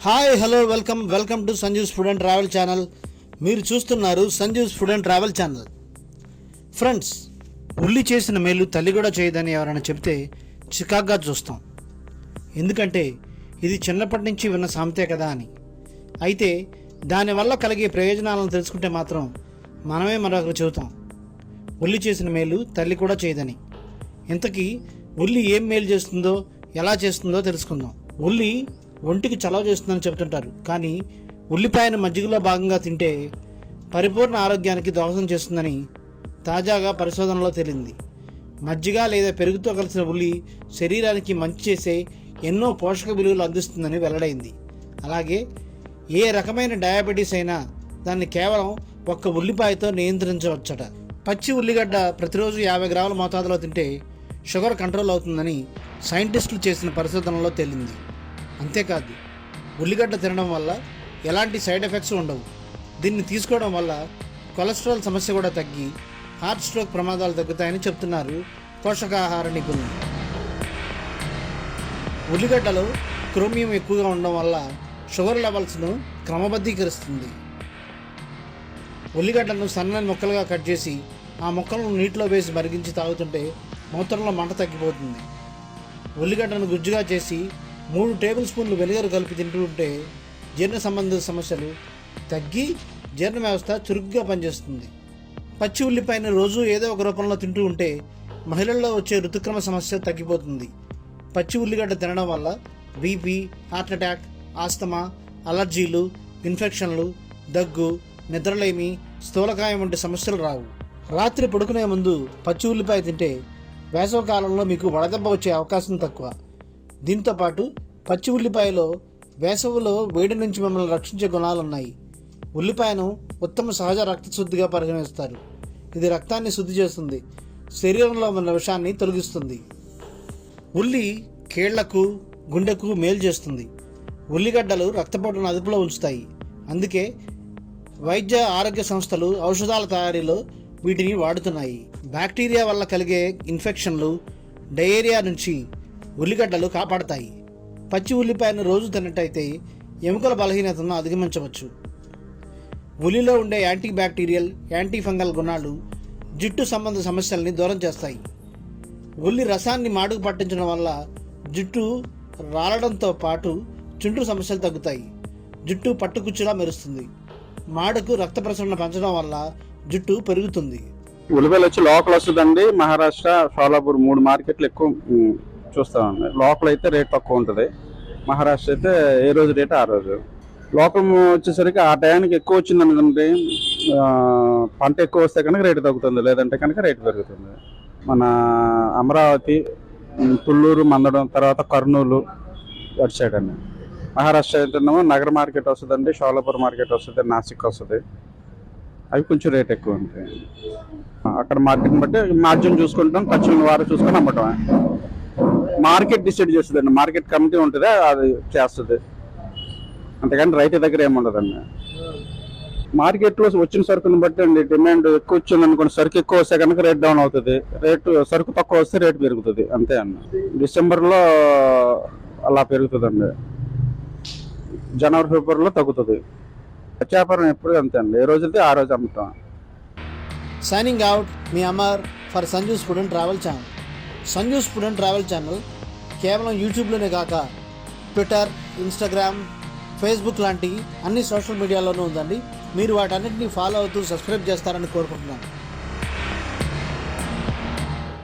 Hi hello welcome to Sanju's food and travel channel. మీరు చూస్తున్నారు Sanju's food and travel channel. Friends, ఉల్లి చేసిన మేలు తల్లి కూడా చేయదని ఎవరైనా చెప్తే చికాగ్గా చూస్తాం. ఎందుకంటే ఇది చిన్నప్పటి నుంచి విన్న సామెతే కదా అని. అయితే దానివల్ల కలిగే ప్రయోజనాలను తెలుసుకుంటే మాత్రం మనమే మరొకరు చెబుతాం, ఉల్లి చేసిన మేలు తల్లి కూడా చేయదని. ఇంతకీ ఉల్లి ఏం మేలు చేస్తుందో, ఎలా చేస్తుందో తెలుసుకుందాం. ఉల్లి ఒంటికి చలవ చేస్తుందని చెబుతుంటారు, కానీ ఉల్లిపాయను మజ్జిగలో భాగంగా తింటే పరిపూర్ణ ఆరోగ్యానికి దోహదం చేస్తుందని తాజాగా పరిశోధనలో తేలింది. మజ్జిగ లేదా పెరుగుతో కలిసిన ఉల్లి శరీరానికి మంచి చేసే ఎన్నో పోషక విలువలు అందిస్తుందని వెల్లడైంది. అలాగే ఏ రకమైన డయాబెటీస్ అయినా దాన్ని కేవలం ఒక్క ఉల్లిపాయతో నియంత్రించవచ్చట. పచ్చి ఉల్లిగడ్డ ప్రతిరోజు 50 గ్రాముల మోతాదులో తింటే షుగర్ కంట్రోల్ అవుతుందని సైంటిస్టులు చేసిన పరిశోధనలో తేలింది. అంతేకాదు, ఉల్లిగడ్డ తినడం వల్ల ఎలాంటి సైడ్ ఎఫెక్ట్స్ ఉండవు. దీన్ని తీసుకోవడం వల్ల కొలెస్ట్రాల్ సమస్య కూడా తగ్గి హార్ట్ స్ట్రోక్ ప్రమాదాలు తగ్గుతాయని చెప్తున్నారు పోషకాహార నిపుణులు. ఉల్లిగడ్డలో క్రోమియం ఎక్కువగా ఉండడం వల్ల షుగర్ లెవెల్స్ను క్రమబద్ధీకరిస్తుంది. ఉల్లిగడ్డను సన్నని ముక్కలుగా కట్ చేసి ఆ ముక్కలను నీటిలో వేసి మరిగించి తాగుతుంటే మూత్రంలో మంట తగ్గిపోతుంది. ఉల్లిగడ్డను గుజ్జుగా చేసి 3 టేబుల్ స్పూన్లు వెనిగర్ కలిపి తింటుంటే జీర్ణ సంబంధిత సమస్యలు తగ్గి జీర్ణ వ్యవస్థ చురుగ్గా పనిచేస్తుంది. పచ్చి ఉల్లిపాయను రోజు ఏదో ఒక రూపంలో తింటూ ఉంటే మహిళల్లో వచ్చే ఋతుక్రమ సమస్య తగ్గిపోతుంది. పచ్చి ఉల్లిగడ్డ తినడం వల్ల బీపీ, హార్ట్ అటాక్, ఆస్తమా, అలర్జీలు, ఇన్ఫెక్షన్లు, దగ్గు, నిద్రలేమి, స్థూలకాయం వంటి సమస్యలు రావు. రాత్రి పడుకునే ముందు పచ్చి ఉల్లిపాయ తింటే వేసవకాలంలో మీకు వడదెబ్బ వచ్చే అవకాశం తక్కువ. దీంతోపాటు పచ్చి ఉల్లిపాయలో వేసవిలో వేడి నుంచి మిమ్మల్ని రక్షించే గుణాలున్నాయి. ఉల్లిపాయను ఉత్తమ సహజ రక్తశుద్ధిగా పరిగణిస్తారు. ఇది రక్తాన్ని శుద్ధి చేస్తుంది, శరీరంలో ఉన్న విషాన్ని తొలగిస్తుంది. ఉల్లి కీళ్లకు, గుండెకు మేలు చేస్తుంది. ఉల్లిగడ్డలు రక్తపోటును అదుపులో ఉంచుతాయి. అందుకే వైద్య ఆరోగ్య సంస్థలు ఔషధాల తయారీలో వీటిని వాడుతున్నాయి. బ్యాక్టీరియా వల్ల కలిగే ఇన్ఫెక్షన్లు, డయేరియా నుంచి ఉల్లిగడ్డలు కాపాడతాయి. పచ్చి ఉల్లిపాయను రోజు తిన్నట్టయితే ఎముకల బలహీనతను అధిగమించవచ్చు. ఉల్లిలో ఉండే యాంటీ బ్యాక్టీరియల్, యాంటీ ఫంగల్ గుణాలు జుట్టు సంబంధ సమస్యల్ని దూరం చేస్తాయి. ఉల్లి రసాన్ని మాడుకు పట్టించడం వల్ల జుట్టు రాలడంతో పాటు చుండ్రు సమస్యలు తగ్గుతాయి. జుట్టు పట్టుకుచ్చులా మెరుస్తుంది. మాడుకు రక్త ప్రసరణ పెంచడం వల్ల జుట్టు పెరుగుతుంది. ఉల్లిపాయలు వచ్చి లోకల్ వస్తుందండి. మహారాష్ట్ర, షోలాపూర్ 3 మార్కెట్లు ఎక్కువ చూస్తామండి. లోకల్ అయితే రేట్ తక్కువ ఉంటుంది. మహారాష్ట్ర అయితే ఏ రోజు రేటు ఆ రోజు. లోకల్ వచ్చేసరికి ఆ టైంకి ఎక్కువ వచ్చింది అనుకుంటే పంట ఎక్కువ వస్తే కనుక రేటు తగ్గుతుంది, లేదంటే కనుక రేటు పెరుగుతుంది. మన అమరావతి, తుళ్ళూరు, మందడం, తర్వాత కర్నూలు అటు సైడ్ అండి. మహారాష్ట్ర అయితేనేమో నగర మార్కెట్ వస్తుందండి, షోలాపూర్ మార్కెట్ వస్తుంది, నాసిక్ వస్తుంది. అవి కొంచెం రేట్ ఎక్కువ ఉంటాయి. అక్కడ మార్కెట్ని బట్టి మార్జిన్ చూసుకుంటాం, ఖర్చులను వారు చూసుకొని అమ్మటం. మార్కెట్ డిసైడ్ చేస్తుందండి. మార్కెట్ కమిటీ ఉంటుంది, అది చేస్తుంది. అంతేకాని రైతు దగ్గర ఏముండదండి. మార్కెట్లో వచ్చిన సరుకుని బట్టి అండి డిమాండ్ ఎక్కువ వచ్చింది అనుకోండి, సరుకు ఎక్కువ వస్తే కనుక రేట్ డౌన్ అవుతుంది. సరుకు తక్కువ వస్తే రేటు పెరుగుతుంది. అంతే అన్న. డిసెంబర్లో అలా పెరుగుతుందండి. జనవరి, ఫిబ్రవరిలో తగ్గుతుంది. వ్యాపారం ఎప్పుడు అంతే అండి. ఏ రోజు అయితే ఆ రోజు అమ్ముతాం. Signing out, me Amar for Sanju's food and travel channel. Sanju's food and travel channel కేవలం యూట్యూబ్లోనే కాక ట్విట్టర్, ఇన్స్టాగ్రామ్, ఫేస్బుక్ లాంటి అన్ని సోషల్ మీడియాలోనూ ఉందండి. మీరు వాటన్నిటిని ఫాలో అవుతూ సబ్స్క్రైబ్ చేస్తారని కోరుకుంటున్నాను.